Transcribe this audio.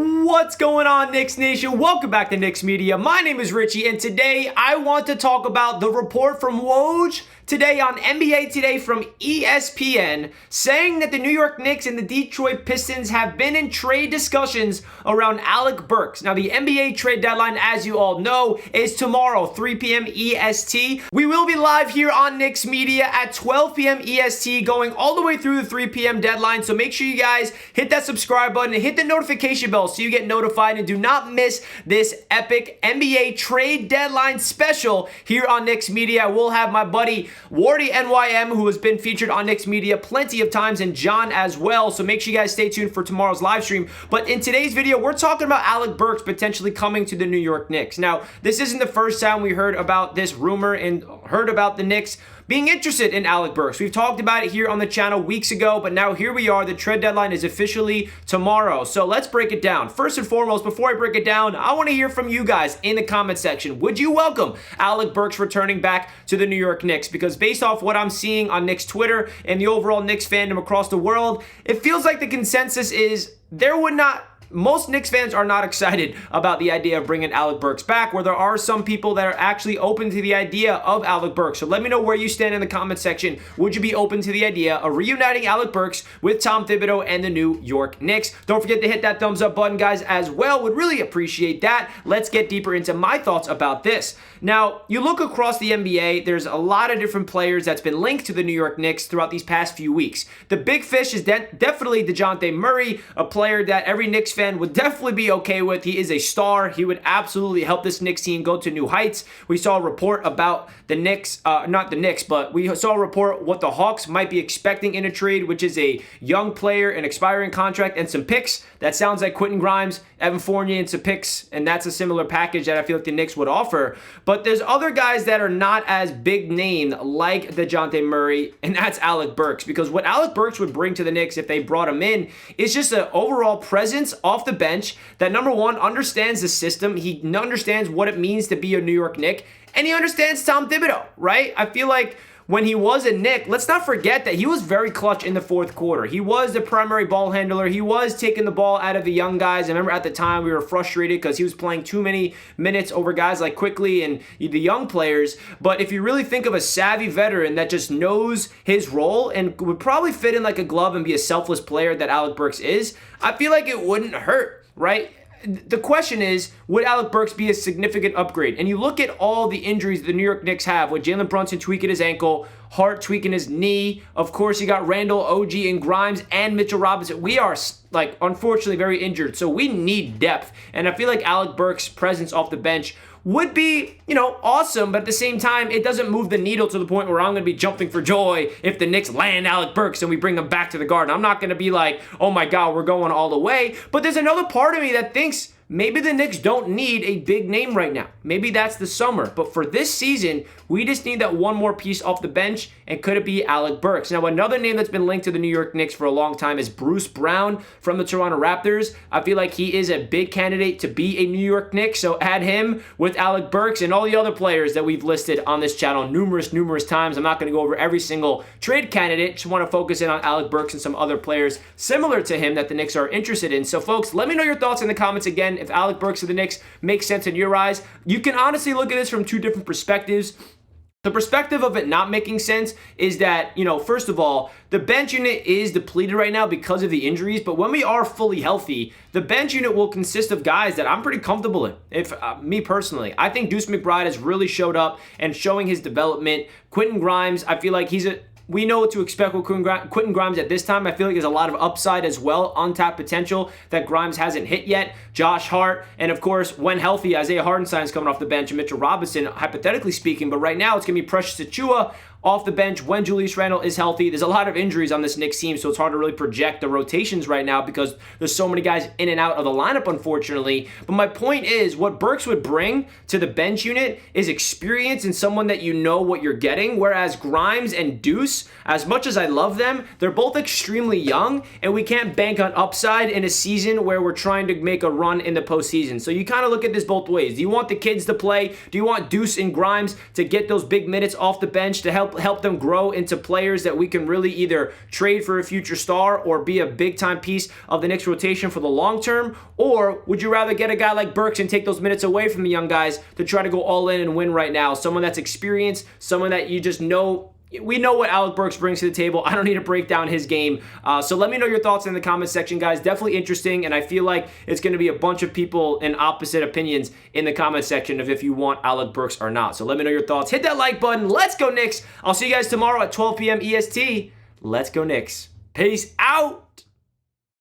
What's going on, Knicks Nation? Welcome back to Knicks Media. My name is Richie, and today I want to talk about the report from WOJ today on NBA Today from ESPN saying that the New York Knicks and the Detroit Pistons have been in trade discussions around Alec Burks. Now, the NBA trade deadline, as you all know, is tomorrow, 3 p.m. EST. We will be live here on Knicks Media at 12 p.m. EST, going all the way through the 3 p.m. deadline. So make sure you guys hit that subscribe button and hit the notification bell so you get notified and do not miss this epic NBA trade deadline special here on Knicks Media. We'll have my buddy Wardy NYM, who has been featured on Knicks Media plenty of times, and John as well. So make sure you guys stay tuned for tomorrow's live stream. But in today's video, we're talking about Alec Burks potentially coming to the New York Knicks. Now, this isn't the first time we heard about this rumor and heard about the Knicks being interested in Alec Burks. We've talked about it here on the channel weeks ago, but now here we are. The trade deadline is officially tomorrow. So let's break it down. First and foremost, before I break it down, I want to hear from you guys in the comment section. Would you welcome Alec Burks returning back to the New York Knicks? Because based off what I'm seeing on Knicks Twitter and the overall Knicks fandom across the world, it feels like the consensus is most Knicks fans are not excited about the idea of bringing Alec Burks back, where there are some people that are actually open to the idea of Alec Burks. So let me know where you stand in the comment section. Would you be open to the idea of reuniting Alec Burks with Tom Thibodeau and the New York Knicks? Don't forget to hit that thumbs up button, guys, as well. Would really appreciate that. Let's get deeper into my thoughts about this. Now, you look across the NBA, there's a lot of different players that's been linked to the New York Knicks throughout these past few weeks. The big fish is definitely DeJounte Murray, a player that every Knicks fan would definitely be okay with. He is a star. He would absolutely help this Knicks team go to new heights. We saw a report about the Knicks, not the Knicks, but we saw a report what the Hawks might be expecting in a trade, which is a young player, an expiring contract, and some picks. That sounds like Quentin Grimes, Evan Fournier, and some picks, and that's a similar package that I feel like the Knicks would offer. But there's other guys that are not as big name like DeJounte Murray, and that's Alec Burks. Because what Alec Burks would bring to the Knicks if they brought him in is just an overall presence off the bench that, number one, understands the system. He understands what it means to be a New York Knick, and he understands Tom Thibodeau, right? I feel like when he was a Knick, let's not forget that he was very clutch in the fourth quarter. He was the primary ball handler. He was taking the ball out of the young guys. I remember at the time we were frustrated because he was playing too many minutes over guys like Quickly and the young players. But if you really think of a savvy veteran that just knows his role and would probably fit in like a glove and be a selfless player that Alec Burks is, I feel like it wouldn't hurt, right? The question is, would Alec Burks be a significant upgrade? And you look at all the injuries the New York Knicks have, with Jalen Brunson tweaking his ankle, Hart tweaking his knee. Of course, you got Randall, OG, and Grimes, and Mitchell Robinson. We are, unfortunately very injured. So we need depth. And I feel like Alec Burks' presence off the bench would be, awesome, but at the same time, it doesn't move the needle to the point where I'm going to be jumping for joy if the Knicks land Alec Burks and we bring him back to the Garden. I'm not going to be like, oh my God, we're going all the way. But there's another part of me that thinks maybe the Knicks don't need a big name right now. Maybe that's the summer. But for this season, we just need that one more piece off the bench, and could it be Alec Burks? Now, another name that's been linked to the New York Knicks for a long time is Bruce Brown from the Toronto Raptors. I feel like he is a big candidate to be a New York Knick, so add him with Alec Burks and all the other players that we've listed on this channel numerous times. I'm not going to go over every single trade candidate. Just want to focus in on Alec Burks and some other players similar to him that the Knicks are interested in. So, folks, let me know your thoughts in the comments again. If Alec Burks of the Knicks makes sense in your eyes, you can honestly look at this from two different perspectives. The perspective of it not making sense is that, first of all, the bench unit is depleted right now because of the injuries, but when we are fully healthy, the bench unit will consist of guys that I'm pretty comfortable in. Me personally, I think Deuce McBride has really showed up and showing his development. Quentin Grimes, I feel like we know what to expect with Quentin Grimes at this time. I feel like there's a lot of upside as well, untapped potential that Grimes hasn't hit yet. Josh Hart, and of course, when healthy, Isaiah Hartenstein's coming off the bench, and Mitchell Robinson, hypothetically speaking. But right now, it's going to be Precious Achiuwa off the bench when Julius Randle is healthy. There's a lot of injuries on this Knicks team, so it's hard to really project the rotations right now because there's so many guys in and out of the lineup, unfortunately. But my point is, what Burks would bring to the bench unit is experience and someone that you know what you're getting, whereas Grimes and Deuce Deuce, as much as I love them, they're both extremely young, and we can't bank on upside in a season where we're trying to make a run in the postseason. So you kind of look at this both ways. Do you want the kids to play? Do you want Deuce and Grimes to get those big minutes off the bench to help them grow into players that we can really either trade for a future star or be a big-time piece of the Knicks rotation for the long term? Or would you rather get a guy like Burks and take those minutes away from the young guys to try to go all in and win right now? Someone that's experienced, someone that you just know. We know what Alec Burks brings to the table. I don't need to break down his game. So let me know your thoughts in the comment section, guys. Definitely interesting, and I feel like it's going to be a bunch of people in opposite opinions in the comment section of if you want Alec Burks or not. So let me know your thoughts. Hit that like button. Let's go Knicks. I'll see you guys tomorrow at 12 p.m. EST. Let's go Knicks. Peace out.